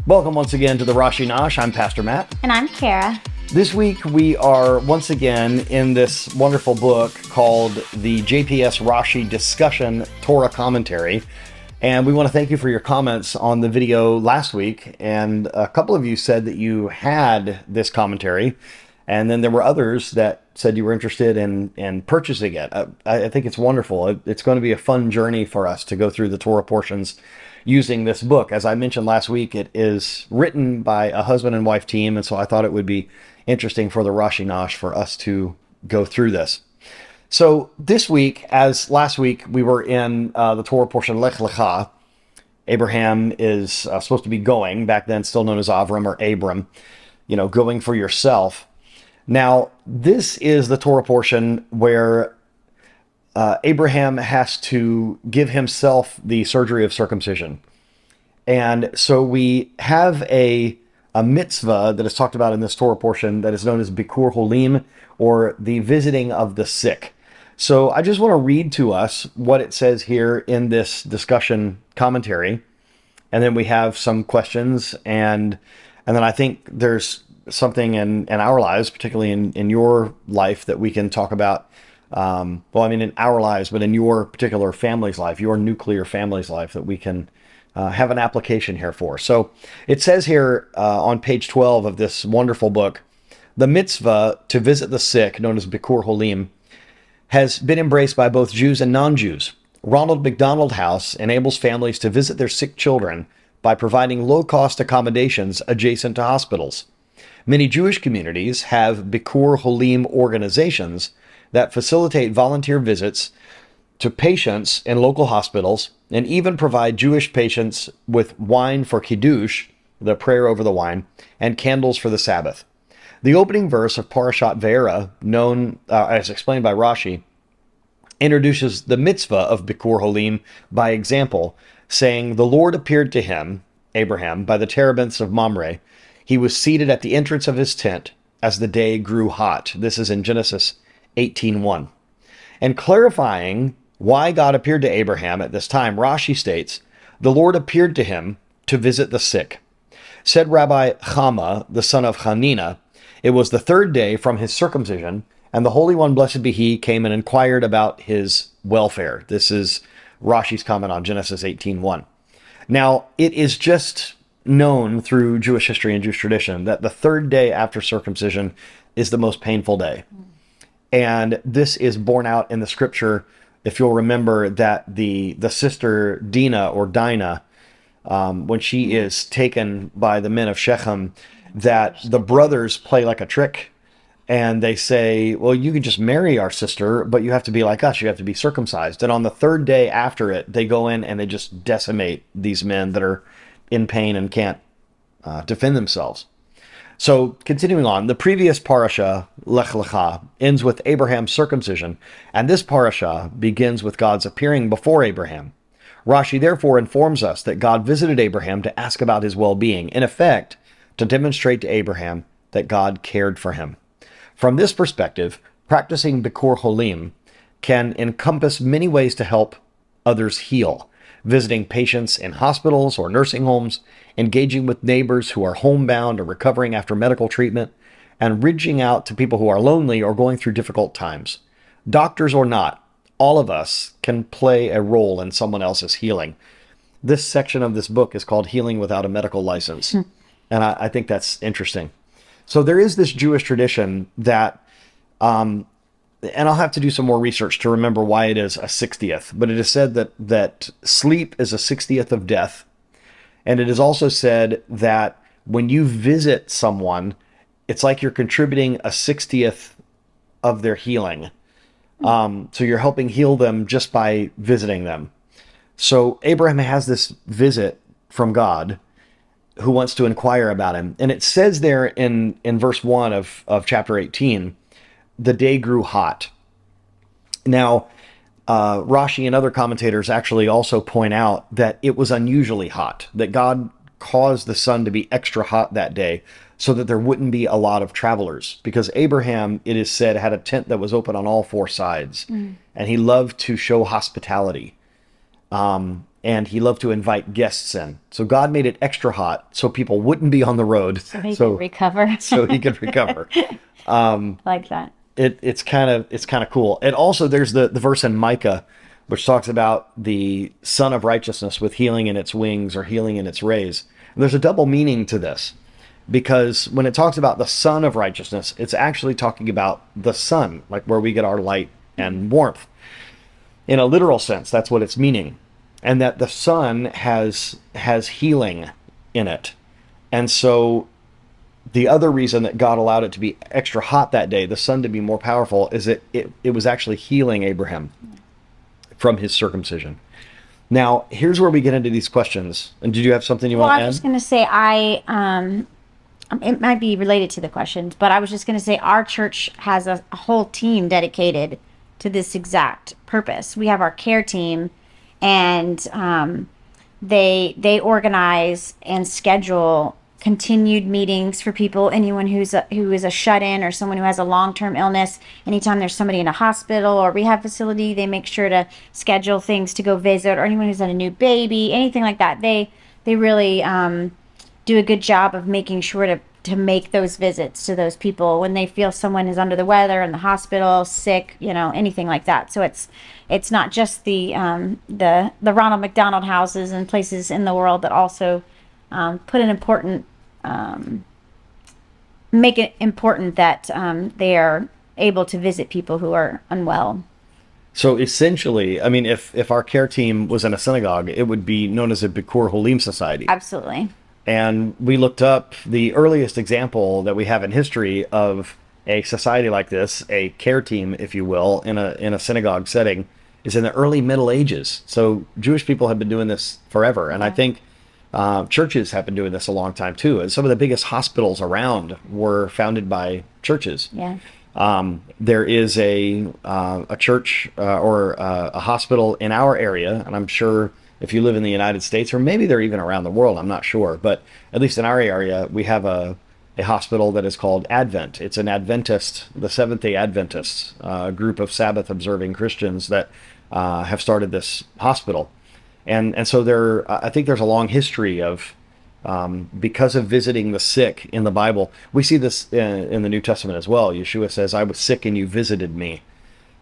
Welcome once again to the Rashi Nash. I'm Pastor Matt. And I'm Kara. This week we are once again in this wonderful book called the JPS Rashi Discussion Torah Commentary. And we want to thank you for your comments on the video last week. And a couple of you said that you had this commentary. And then there were others that said you were interested in purchasing it. I think it's wonderful. It's going to be a fun journey for us to go through the Torah portions using this book. As I mentioned last week, it is written by a husband and wife team, and so I thought it would be interesting for the Rashi Nash for us to go through this. So this week, as last week, we were in the Torah portion, Lech Lecha. Abraham is supposed to be going, back then still known as Avram or Abram, going for yourself. Now, this is the Torah portion where Abraham has to give himself the surgery of circumcision. And so we have a mitzvah that is talked about in this Torah portion that is known as Bikur Holim, or the visiting of the sick. So I just want to read to us what it says here in this discussion commentary. And then we have some questions. And then I think there's something in our lives, particularly in your life, that we can talk about. In our lives, but in your particular family's life, your nuclear family's life, that we can have an application here for. So it says here on page 12 of this wonderful book, the mitzvah to visit the sick, known as Bikur Holim, has been embraced by both Jews and non-Jews. Ronald McDonald House enables families to visit their sick children by providing low-cost accommodations adjacent to hospitals. Many Jewish communities have Bikur Holim organizations that facilitate volunteer visits to patients in local hospitals and even provide Jewish patients with wine for Kiddush, the prayer over the wine, and candles for the Sabbath. The opening verse of Parashat Vayeira, known as explained by Rashi, introduces the mitzvah of Bikur Holim by example, saying, "The Lord appeared to him, Abraham, by the terebinths of Mamre. He was seated at the entrance of his tent as the day grew hot." This is in Genesis 18:1. And clarifying why God appeared to Abraham at this time, Rashi states, "The Lord appeared to him to visit the sick." Said Rabbi Chama, the son of Hanina, "It was the third day from his circumcision, and the Holy One, blessed be he, came and inquired about his welfare." This is Rashi's comment on Genesis 18:1. Now, it is just known through Jewish history and Jewish tradition that the third day after circumcision is the most painful day. And this is borne out in the scripture. If you'll remember that the sister Dinah, when she is taken by the men of Shechem, that the brothers play like a trick. And they say, well, you can just marry our sister, but you have to be like us. You have to be circumcised. And on the third day after it, they go in and they just decimate these men that are in pain and can't defend themselves. So continuing on, the previous parasha, Lech Lecha, ends with Abraham's circumcision, and this parasha begins with God's appearing before Abraham. Rashi therefore informs us that God visited Abraham to ask about his well-being, in effect, to demonstrate to Abraham that God cared for him. From this perspective, practicing Bikur Holim can encompass many ways to help others heal. Visiting patients in hospitals or nursing homes, engaging with neighbors who are homebound or recovering after medical treatment, and reaching out to people who are lonely or going through difficult times. Doctors or not, all of us can play a role in someone else's healing. This section of this book is called Healing Without a Medical License, and I think that's interesting. So there is this Jewish tradition that and I'll have to do some more research to remember why it is a 60th, but it is said that sleep is a 60th of death. And it is also said that when you visit someone, it's like you're contributing a 60th of their healing. So you're helping heal them just by visiting them. So Abraham has this visit from God who wants to inquire about him. And it says there in verse 1 of chapter 18, the day grew hot. Now, Rashi and other commentators actually also point out that it was unusually hot, that God caused the sun to be extra hot that day so that there wouldn't be a lot of travelers. Because Abraham, it is said, had a tent that was open on all four sides, and he loved to show hospitality. and he loved to invite guests in. So God made it extra hot so people wouldn't be on the road. So he could recover. So he could recover. Like that. It's kind of cool. And also there's the verse in Micah, which talks about the Son of Righteousness with healing in its wings or healing in its rays. And there's a double meaning to this, because when it talks about the Son of Righteousness, it's actually talking about the sun, like where we get our light and warmth. In a literal sense, that's what it's meaning. And that the sun has healing in it. And so the other reason that God allowed it to be extra hot that day, the sun to be more powerful, is that it was actually healing Abraham from his circumcision. Now, here's where we get into these questions. And did you have something you want to add? Well, I was just going to say, it might be related to the questions, but I was just going to say our church has a whole team dedicated to this exact purpose. We have our care team, and they organize and schedule continued meetings for people, anyone who is a shut-in or someone who has a long-term illness. Anytime there's somebody in a hospital or rehab facility, they make sure to schedule things to go visit, or anyone who's had a new baby, anything like that. They really do a good job of making sure to make those visits to those people when they feel someone is under the weather, in the hospital, sick, anything like that. So it's not just the Ronald McDonald houses and places in the world that also put an important make it important that they are able to visit people who are unwell. So essentially, I mean, if our care team was in a synagogue, it would be known as a Bikur Holim Society. Absolutely. And we looked up the earliest example that we have in history of a society like this, a care team, if you will, in a synagogue setting, is in the early Middle Ages. So Jewish people have been doing this forever. And I think churches have been doing this a long time too. And some of the biggest hospitals around were founded by churches. Yeah. There is a church or a hospital in our area, and I'm sure if you live in the United States, or maybe they're even around the world, I'm not sure, but at least in our area, we have a hospital that is called Advent. It's an Adventist, the Seventh-day Adventists, a group of Sabbath-observing Christians that have started this hospital. And so I think there's a long history of, because of visiting the sick in the Bible. We see this in the New Testament as well. Yeshua says, "I was sick and you visited me."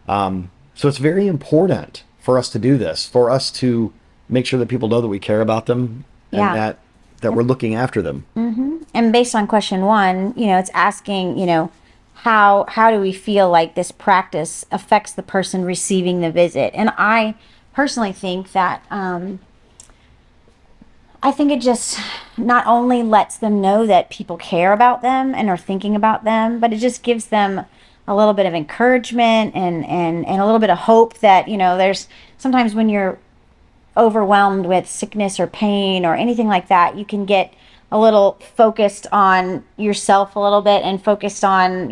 So it's very important for us to do this, for us to make sure that people know that we care about them, and that we're looking after them. Mm-hmm. And based on question 1, it's asking, how do we feel like this practice affects the person receiving the visit? And I personally think that I think it just not only lets them know that people care about them and are thinking about them, but it just gives them a little bit of encouragement and a little bit of hope that, there's sometimes when you're overwhelmed with sickness or pain or anything like that, you can get a little focused on yourself a little bit and focused on,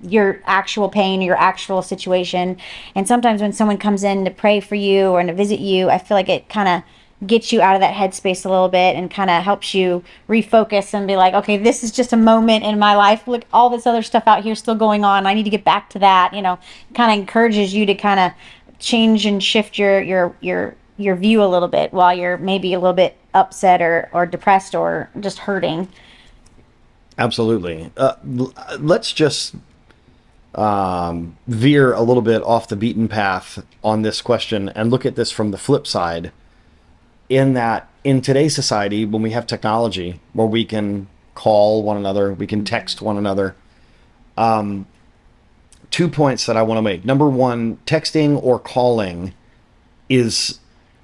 your actual pain, your actual situation. And sometimes when someone comes in to pray for you or to visit you, I feel like it kind of gets you out of that headspace a little bit and kind of helps you refocus and be like, okay, this is just a moment in my life. Look, all this other stuff out here still going on. I need to get back to that. Kind of encourages you to kind of change and shift your view a little bit while you're maybe a little bit upset or depressed or just hurting. Absolutely. Let's just veer a little bit off the beaten path on this question and look at this from the flip side, in that in today's society, when we have technology where we can call one another, we can text one another, 2 points that I want to make. Number one, texting or calling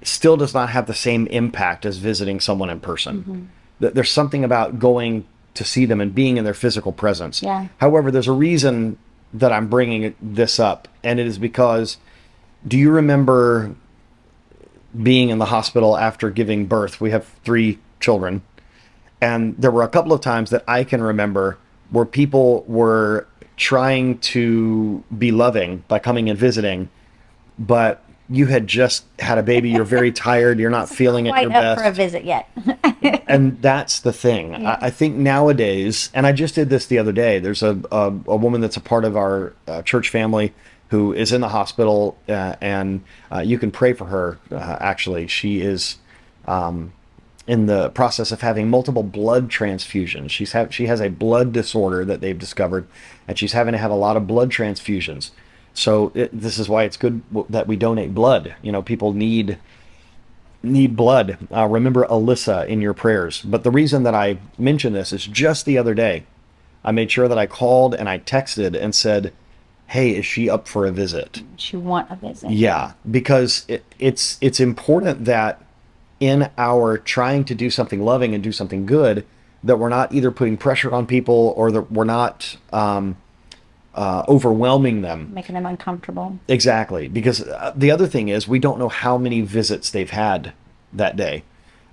still does not have the same impact as visiting someone in person. Mm-hmm. There's something about going to see them and being in their physical presence. Yeah. However, there's a reason that I'm bringing this up, and it is because, do you remember being in the hospital after giving birth? We have 3 children, and there were a couple of times that I can remember where people were trying to be loving by coming and visiting, but you had just had a baby, you're very tired, you're not feeling at your best. Quite up for a visit yet. And that's the thing. Yeah. I think nowadays, and I just did this the other day, there's a woman that's a part of our church family who is in the hospital, and you can pray for her. Actually, she is in the process of having multiple blood transfusions. She has a blood disorder that they've discovered, and she's having to have a lot of blood transfusions. So this is why it's good that we donate blood. People need blood. Remember Alyssa in your prayers. But the reason that I mention this is just the other day, I made sure that I called and I texted and said, "Hey, is she up for a visit?" She want a visit. Yeah, because it's important that in our trying to do something loving and do something good, that we're not either putting pressure on people or that we're not overwhelming them. Making them uncomfortable. Exactly, because the other thing is we don't know how many visits they've had that day,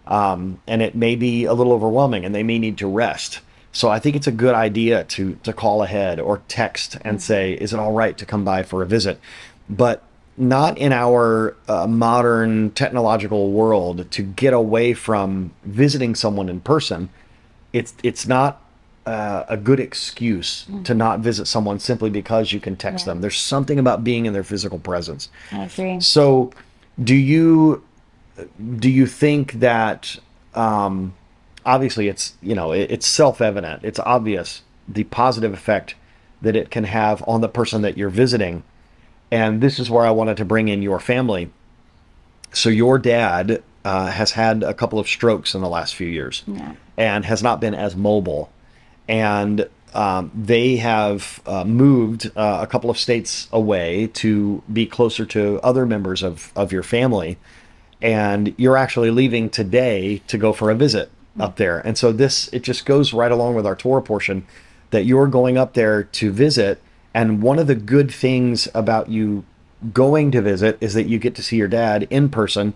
and it may be a little overwhelming, and they may need to rest. So I think it's a good idea to call ahead or text and say, "Is it all right to come by for a visit?" But not in our modern technological world to get away from visiting someone in person. It's not a good excuse to not visit someone simply because you can text them. There's something about being in their physical presence. I agree. So, do you think that obviously it's self-evident, it's obvious the positive effect that it can have on the person that you're visiting, and this is where I wanted to bring in your family. So your dad has had a couple of strokes in the last few years, and has not been as mobile. And they have moved a couple of states away to be closer to other members of your family. And you're actually leaving today to go for a visit up there. And so it just goes right along with our Torah portion that you're going up there to visit. And one of the good things about you going to visit is that you get to see your dad in person,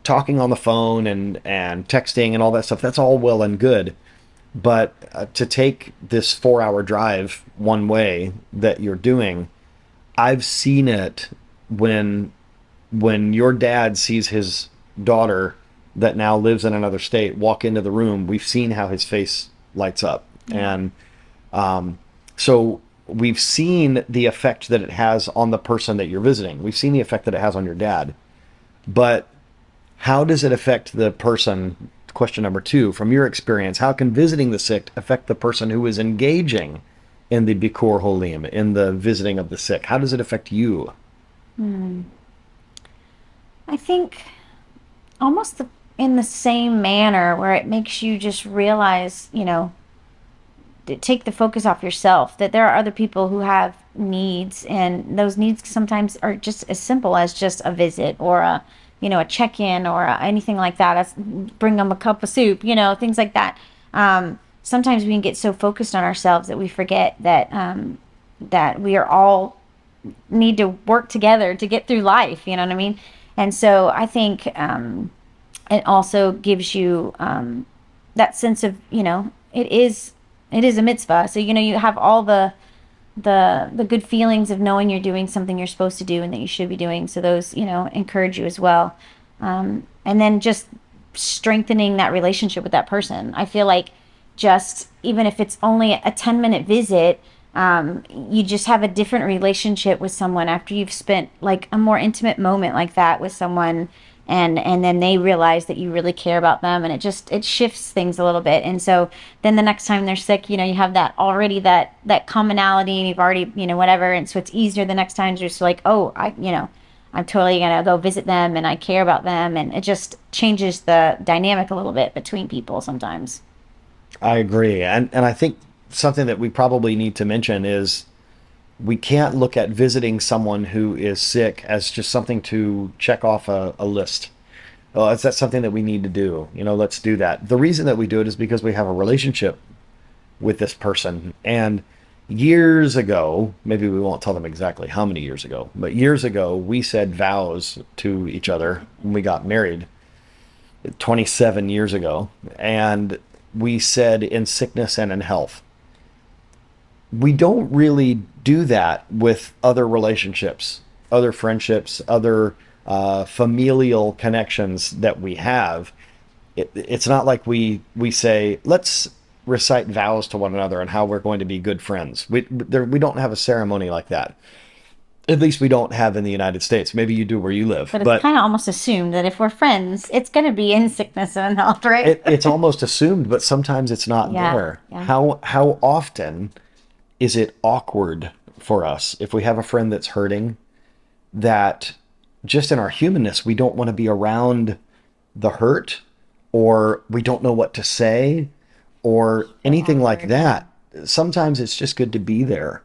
talking on the phone and texting and all that stuff. That's all well and good. But to take this 4-hour drive one way that you're doing, I've seen it when your dad sees his daughter that now lives in another state walk into the room. We've seen how his face lights up. And so we've seen the effect that it has on the person that you're visiting. We've seen the effect that it has on your dad. But how does it affect the person? Question number 2, from your experience, how can visiting the sick affect the person who is engaging in the Bikur Holim, in the visiting of the sick? How does it affect you? I think almost in the same manner, where it makes you just realize, take the focus off yourself, that there are other people who have needs, and those needs sometimes are just as simple as just a visit or a check-in or anything like that. Bring them a cup of soup, things like that. Sometimes we can get so focused on ourselves that we forget that we are all need to work together to get through life. You know what I mean? And so I think it also gives you that sense of, it is a mitzvah. So, you have all the good feelings of knowing you're doing something you're supposed to do and that you should be doing. So those, encourage you as well. And then just strengthening that relationship with that person. I feel like just, even if it's only a 10-minute visit, you just have a different relationship with someone after you've spent like a more intimate moment like that with someone. And then they realize that you really care about them, and it shifts things a little bit. And so then the next time they're sick, you have that commonality, and you've already, whatever. And so it's easier the next time to just like, oh, I'm totally going to go visit them and I care about them. And it just changes the dynamic a little bit between people sometimes. I agree. And I think something that we probably need to mention is we can't look at visiting someone who is sick as just something to check off a list. Well, that's something that we need to do. Let's do that. The reason that we do it is because we have a relationship with this person. And years ago, maybe we won't tell them exactly how many years ago, but years ago, we said vows to each other when we got married 27 years ago. And we said in sickness and in health. We don't really do that with other relationships, other friendships, other familial connections that we have. It's not like we say, let's recite vows to one another and how we're going to be good friends. We don't have a ceremony like that. At least we don't have in the United States. Maybe you do where you live, But it's but kind of almost assumed that if we're friends, it's going to be in sickness and in health, right? it's almost assumed, but sometimes it's not Yeah, there. yeah. How often is it awkward for us if we have a friend that's hurting, that just in our humanness we don't want to be around the hurt, or we don't know what to say, or So anything like awkward, yeah. that. Sometimes it's just good to be there.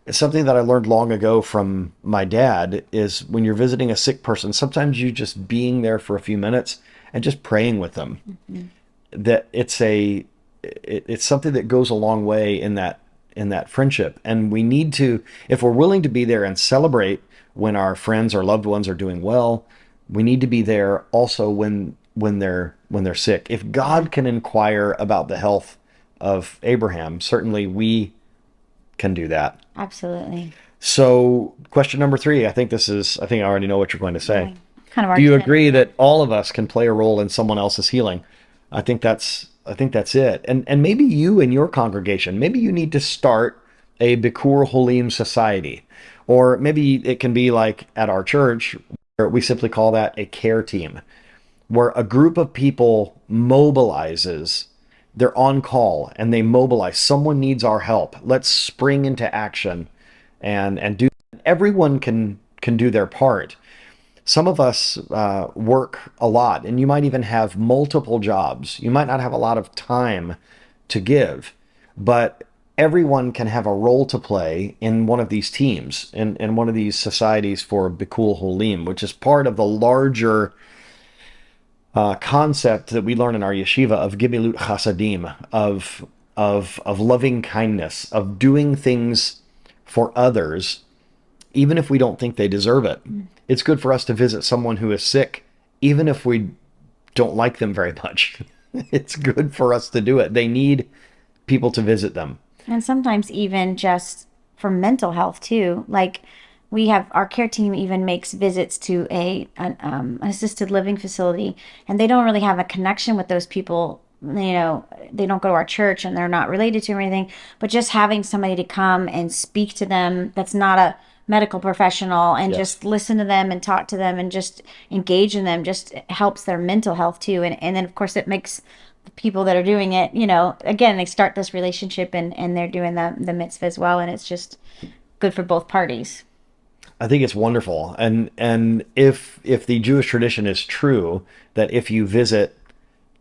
It's something that I learned long ago from my dad is when you're visiting a sick person, sometimes you just being there for a few minutes and just praying with them. Mhm. That it's something that goes a long way in that friendship. And we need to, if we're willing to be there and celebrate when our friends or loved ones are doing well, we need to be there also when they're sick. If Yeah, God can inquire about the health of Abraham, certainly we can do that. absolutely. So, question number three, I think I already know what you're going to say. Yeah, kind of Do already you said it. agree that all of us can play a role in someone else's healing? I think that's it. And maybe you and your congregation, maybe you need to start a Bikur Holim society. Or maybe it can be like at our church, where we simply call that a care team, where a group of people mobilizes. They're on call and they mobilize. Someone needs our help. Let's spring into action and do. Everyone can do their part. Some of us work a lot, and you might even have multiple jobs. You might not have a lot of time to give, but everyone can have a role to play in one of these teams, in one of these societies for Bikul Holim, which is part of the larger concept that we learn in our yeshiva of Gimilut Chasadim, of loving kindness, of doing things for others, even if we don't think they deserve it. It's good for us to visit someone who is sick, even if we don't like them very much. It's good for us to do it. They need people to visit them. And sometimes even just for mental health too. Like we have our care team even makes visits to an assisted living facility, and they don't really have a connection with those people. You know, they don't go to our church and they're not related to them or anything. But just having somebody to come and speak to them that's not a medical professional and Yes. just listen to them and talk to them and just engage in them just helps their mental health too. And then of course it makes the people that are doing it, you know, again, they start this relationship and they're doing the mitzvah as well. And it's just good for both parties. I think it's wonderful. And if the Jewish tradition is true, that if you visit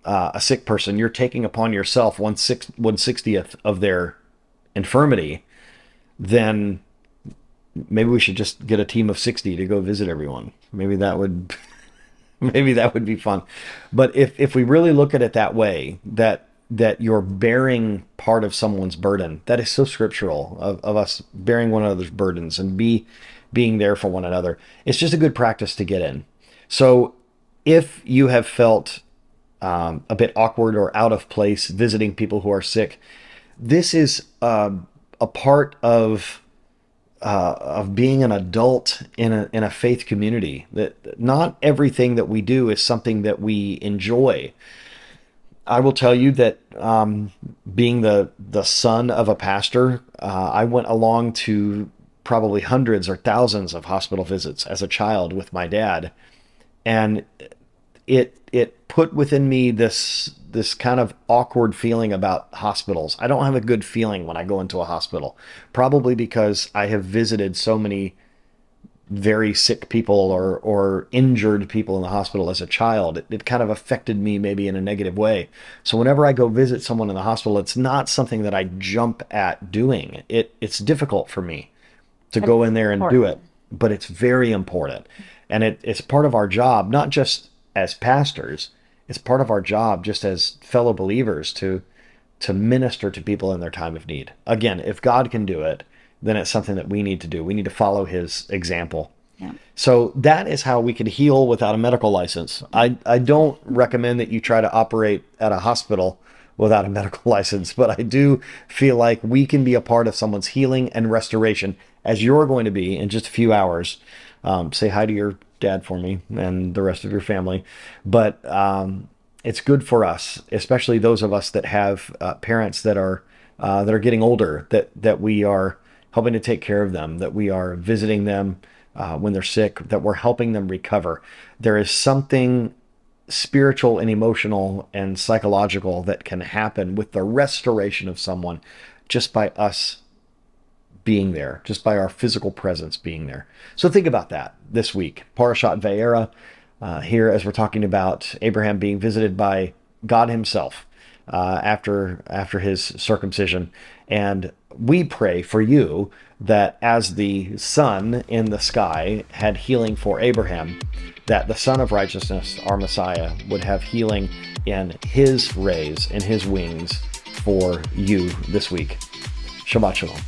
a sick person, you're taking upon yourself 1/60th of their infirmity, then maybe we should just get a team of 60 to go visit everyone. Maybe that would maybe that would be fun. But if we really look at it that way, that you're bearing part of someone's burden, that is so scriptural of us bearing one another's burdens and being there for one another. It's just a good practice to get in. So if you have felt a bit awkward or out of place visiting people who are sick, this is a part of being an adult in a faith community. That not everything that we do is something that we enjoy. I will tell you that being the son of a pastor, I went along to probably hundreds or thousands of hospital visits as a child with my dad, and it put within me this kind of awkward feeling about hospitals. I don't have a good feeling when I go into a hospital, probably because I have visited so many very sick people or injured people in the hospital as a child. It kind of affected me maybe in a negative way. So whenever I go visit someone in the hospital, it's not something that I jump at doing. It's difficult for me to But go it's in there and do important. it, but it's very important. And it's part of our job, not just as pastors, it's part of our job just as fellow believers to minister to people in their time of need. Again, if God can do it, then it's something that we need to do. We need to follow his example. Yeah. So that is how we could heal without a medical license. I don't recommend that you try to operate at a hospital without a medical license, but I do feel like we can be a part of someone's healing and restoration, as you're going to be in just a few hours. Say hi to your dad for me and the rest of your family. But it's good for us, especially those of us that have parents that are getting older, that we are helping to take care of them, that we are visiting them when they're sick, that we're helping them recover. There is something spiritual and emotional and psychological that can happen with the restoration of someone just by us being there, just by our physical presence being there. So think about that this week. Parashat Vayeira, here as we're talking about Abraham being visited by God himself after his circumcision. And we pray for you that as the sun in the sky had healing for Abraham, that the Son of Righteousness, our Messiah, would have healing in his rays, in his wings for you this week. Shabbat Shalom.